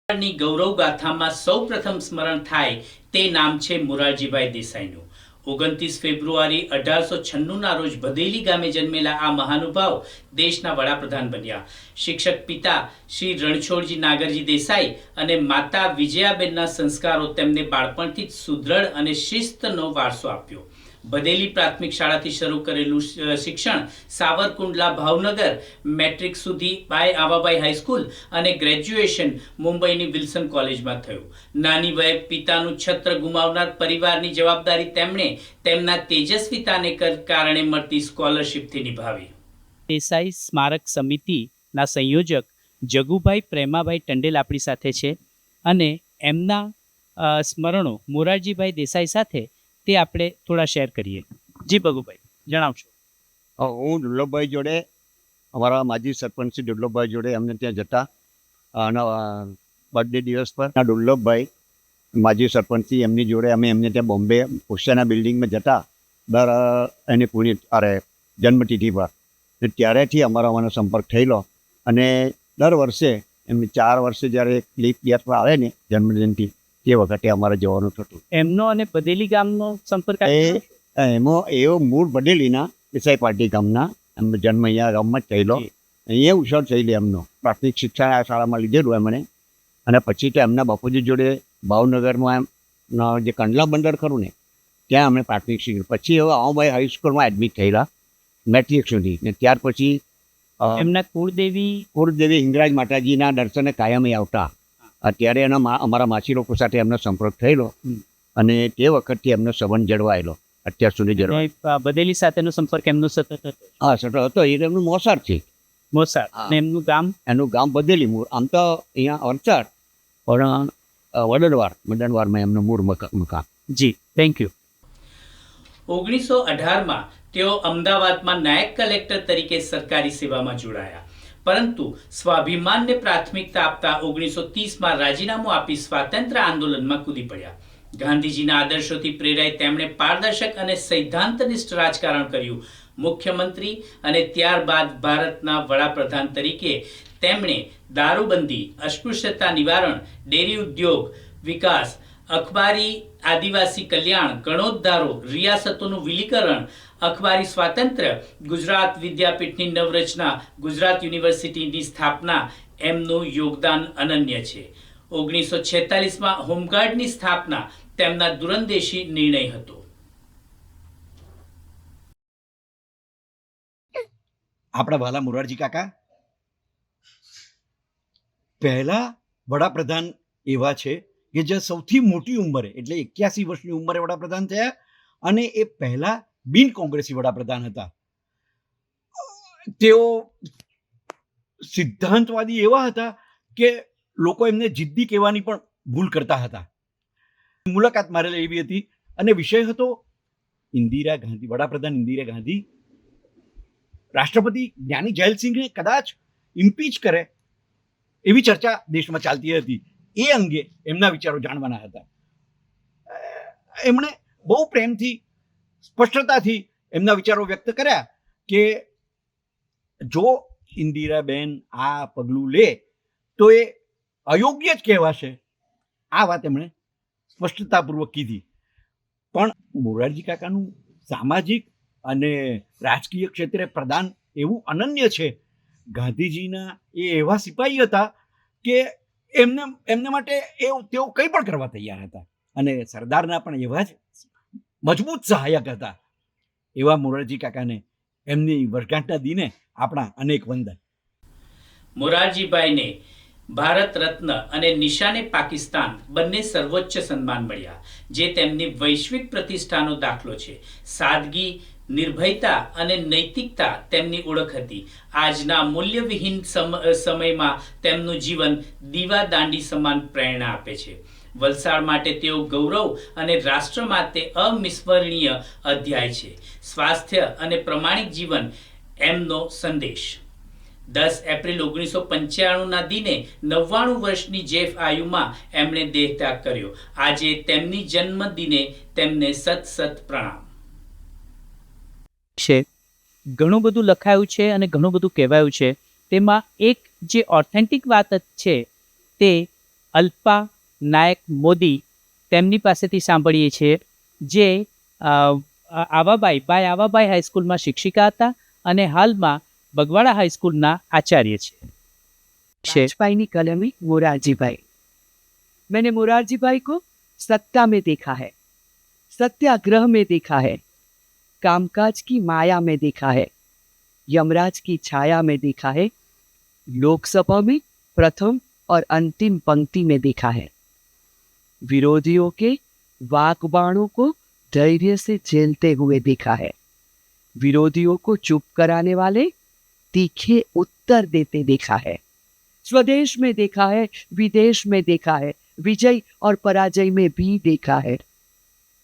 ની ગૌરવ ગાથામાં સૌપ્રથમ સ્મરણ થાય તે નામ છે મોરારજીભાઈ દેસાઈનું. 29 ફેબ્રુઆરી 1896ના રોજ ભદેલી ગામે જન્મેલા આ મહાનુભાવ દેશના વડાપ્રધાન બન્યા. શિક્ષક પિતા શ્રી રણછોડજી નાગરજી દેસાઈ અને માતા વિજયાબેનના સંસ્કારો તેમને બાળપણથી જ સુદૃઢ અને શિસ્તનો વારસો આપ્યો. ભદેલી પ્રાથમિક શાળાથી શરૂ કરેલું શિક્ષણ સાવરકુંડલા ભાવનગર મેટ્રિક સુધી બાય આવાબાઈ હાઈસ્કૂલ અને ગ્રેજ્યુએશન મુંબઈની વિલ્સન કોલેજમાં થયું. નાની વયે પિતાનું છત્ર ગુમાવનાર પરિવારની જવાબદારી તેમણે તેમના તેજસ્વીતાને કારણે મળતી સ્કોલરશિપથી નિભાવી. દેસાઈ સ્મારક સમિતિના સંયોજક જગુભાઈ પ્રેમાભાઈ ટંડેલ આપણી સાથે છે અને એમના સ્મરણો મોરારજીભાઈ દેસાઈ સાથે તે આપણે થોડા શેર કરીએ. જી ભગુભાઈ, જણાવશો. હું દુર્લભભાઈ જોડે, અમારા માજી સરપંચ શ્રી દુર્લભભાઈ જોડે અમને ત્યાં જતા અને બર્થડે દિવસ પર દુર્લભભાઈ માજી સરપંચથી એમની જોડે અમે એમને ત્યાં બોમ્બે ઓશિયાના બિલ્ડિંગમાં જતા એની જન્મતિથિ પર. ત્યારેથી અમારો સંપર્ક થયેલો અને દર વર્ષે એમની 4 વર્ષે જ્યારે લીપ યર પર આવે ને જન્મજયંતિ તે વખતે અમારે જવાનું થતું. એમનો અને બદેલી ગામનો સંપર્ક એમાં એવો મૂળ બદેલીના દેસાઈ પાર્ટી ગામના એમનો જન્મ અહીંયા ગામમાં જ થયેલો. અહીંયા ઉછળ થયેલી એમનો પ્રાથમિક શિક્ષણ આ શાળામાં લીધેલું એમણે અને પછી તો એમના બાપુજી જોડે ભાવનગરમાં જે કંડલા બંદર ખરું ને ત્યાં અમને પ્રાથમિક શિક્ષણ, પછી હવે આવાબાઈ હાઈસ્કૂલમાં એડમિટ થયેલા મેટ્રિક સુધી. ને ત્યાર પછી એમના કુળદેવી હિંગરાજ માતાજીના દર્શને કાયમ આવતા. અત્યારે અમારા માસી લોકો સાથે એમનો સંપર્ક થયેલો અને તે વખતથી એમનો સંબંધ જળવાયેલો અત્યાર સુધી જળવાય. બદેલી સાથેનો સંપર્ક એમનો સતત હતો. હા, સતત હતો. એ એમનું મોસાળ છે. મોસાળ. અને એનું ગામ બદેલી. મૂળ આમ તો અહીંયા વરસાડ પણ વડનવારમાં એમનું મૂળ મકાન. જી, થેન્ક યુ. 1918માં તેઓ અમદાવાદમાં નાયબ કલેક્ટર તરીકે સરકારી સેવામાં જોડાયા, પરંતુ સ્વાભિમાનને પ્રાથમિકતા આપતા 1930માં રાજીનામું આપી સ્વાતંત્ર્ય આંદોલનમાં કૂદી પડ્યા. ગાંધીજીના આદર્શોથી પ્રેરાઈ તેમણે પારદર્શક અને સૈદ્ધાંતનિષ્ઠ રાજકારણ કર્યું. મુખ્યમંત્રી અને ત્યારબાદ ભારતના વડાપ્રધાન તરીકે તેમણે દારૂબંધી, અસ્પૃશ્યતા નિવારણ, ડેરી ઉદ્યોગ વિકાસ, અખબારી આદિવાસી કલ્યાણ, ગણોદ્ધારો, રિયાસતોનું વિલીકરણ, અખબારી સ્વાતંત્ર્ય, ગુજરાત વિદ્યાપીઠની નવરચના, ગુજરાત યુનિવર્સિટીની સ્થાપના એમનું યોગદાન અનન્ય છે. 1946માં હોમગાર્ડની સ્થાપના તેમના દૂરંદેશી નિર્ણય હતો. આપણા વાલા મોરારજી કાકા પહેલા વડાપ્રધાન એવા છે કે જે સૌથી મોટી ઉંમરે એટલે 81 વર્ષની ઉંમરે વડાપ્રધાન થયા અને એ પહેલા બિન કોંગ્રેસી વડાપ્રધાન હતા. તેઓ સિદ્ધાંતવાદી એવા હતા કે લોકો એમને જિદ્દી કહેવાની પણ ભૂલ કરતા હતા. મુલાકાત મારેલી એવી હતી અને વિષય હતો ઇન્દિરા ગાંધી, વડાપ્રધાન ઇન્દિરા ગાંધી રાષ્ટ્રપતિ જ્ઞાની જયલસિંહને કદાચ ઇમ્પીચ કરે એવી ચર્ચા દેશમાં ચાલતી હતી. એ અંગે એમના વિચારો જાણવાના હતા. એમણે બહુ પ્રેમથી, સ્પષ્ટતાથી એમના વિચારો વ્યક્ત કર્યા કે જો ઇન્દિરાબેન આ પગલું લે તો એ અયોગ્ય જ કહેવાશે. આ વાત એમણે સ્પષ્ટતાપૂર્વક કીધી. પણ મોરારજી કાકાનું સામાજિક અને રાજકીય ક્ષેત્રે પ્રદાન એવું અનન્ય છે. ગાંધીજીના એ એવા સિપાહી હતા કે એમને માટે તેઓ કંઈ પણ કરવા તૈયાર હતા અને સરદારના પણ એવા જ મજબૂત સહાયક હતા. એવા મોરારજી કાકાને એમની વર્ષગાંઠના દિને આપણા અનેક વંદન. મોરારજીભાઈને ભારત રત્ન અને નિશાને પાકિસ્તાન બંને સર્વોચ્ચ સન્માન મળ્યા, જે તેમની વૈશ્વિક પ્રતિષ્ઠાનો દાખલો છે. સાદગી, નિર્ભયતા અને નૈતિકતા તેમની ઓળખ હતી. આજના મૂલ્યવિહીન સમયમાં તેમનું જીવન દીવાદાંડી સમાન પ્રેરણા આપે છે. વલસાડ માટે તેઓ ગૌરવ અને રાષ્ટ્ર માટે અવિસ્મરણીય અધ્યાય છે. સ્વાસ્થ્ય અને પ્રમાણિક જીવન એમનો સંદેશ. 10 એપ્રિલ 1995ના દિને 99 વર્ષની જેફ આયુમાં એમણે દેહત્યાગ કર્યો. આજે તેમની જન્મદિને તેમને સત પ્રણામ. ઘણું બધું લખાયું છે અને ઘણું બધું કહેવાયું છે. તેમાં એક જે ઓથેન્ટિક વાત છે તે અલ્પા નાયક મોદી તેમની પાસેથી સાંભળીએ છીએ, જે આવાબાઈ હાઈસ્કૂલમાં શિક્ષિકા હતા અને હાલમાં બગવાડા હાઈસ્કૂલના આચાર્ય છે. वाजपेयी की कलमी मोरारजी भाई. मैंने मोरारजी भाई को सत्ता में देखा है, सत्याग्रह में देखा है, कामकाज की माया में देखा है, यमराज की छाया में देखा है, लोकसभा में प्रथम और अंतिम पंक्ति में देखा है, विरोधियों के वाकबाणों को धैर्य से झेलते हुए देखा है, विरोधियों को चुप कराने वाले तीखे उत्तर देते देखा है, स्वदेश में देखा है, विदेश में देखा है, विजय और पराजय में भी देखा है.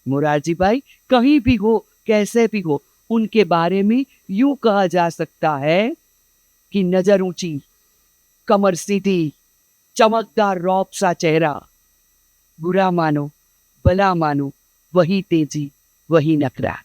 मोरारजी भाई कहीं भी हो, कैसे भी हो, उनके बारे में यूं कहा जा सकता है कि नजर ऊंची, कमर सीधी, चमकदार रौब सा चेहरा, बुरा मानो भला मानो, वही तेजी वही नखरा.